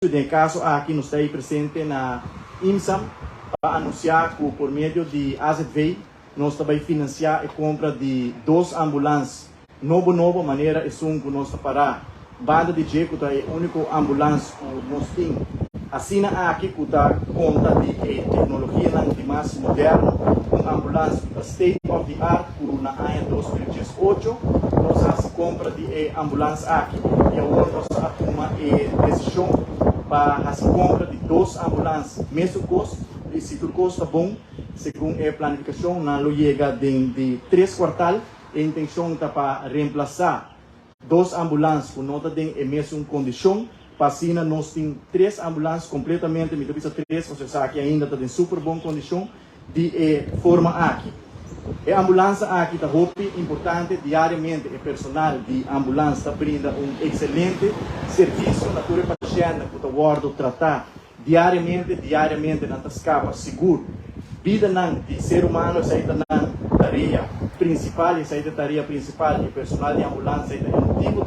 de caso aqui nos está aí presente na IMSAM para anunciar que por meio de AZV nós também financiar a compra de 2 ambulâncias novo maneira é um que nós para banda de jeito que é o único ambulância que nós temos assina aqui que está conta de tecnologia de mais moderna ambulância state of the art por na ano 2018 nós compra de ambulância aqui e agora nós toma decisão para a compra de 2 ambulâncias, mesmo custo, e se o custo é bom, segundo a planificação, na chega de 3 quartais, a intenção está para reemplaçar 2 ambulâncias que não têm a mesma condição, para assim nós temos 3 ambulâncias completamente, me disse 3, você sabe que ainda está em super boa condição, de forma aqui. A ambulância aqui está importante diariamente, o personal de ambulância brinda excelente serviço na tua paciente que está tratar diariamente na escapa seguro. Vida de ser humano essa é a tarefa principal, e personal de ambulância é um tipo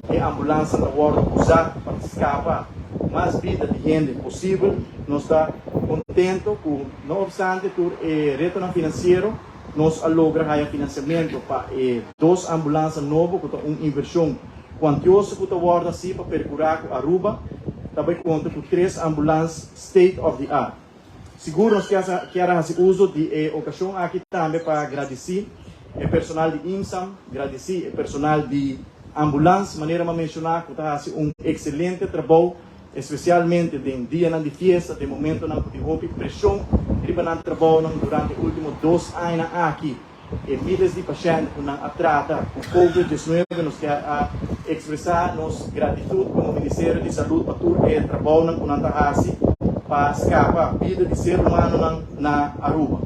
de ambulância da usar para escapar mais vida de gente possível. Nós está contente com, não obstante, o retorno financeiro, nós logra financiamento para 2 ambulâncias novas, com uma inversão quantiosa que está assim para percorrer a Aruba, também conta com 3 ambulâncias state of the art. Seguro nós queremos fazer uso de ocasião aqui também para agradecer o personal de IMSAM, agradecer o personal de ambulância, maneira de mencionar que está fazendo excelente trabalho, especialmente em dia de festa, de momento de houve pressão, ribanando trabalho durante os últimos 2 anos aqui. E milhares de pacientes que não tratam com Covid-19, nós queremos expressar nossa gratidão como Ministério de Saúde para todo o trabalho que nós fazemos para escapar a vida de ser humano na Aruba.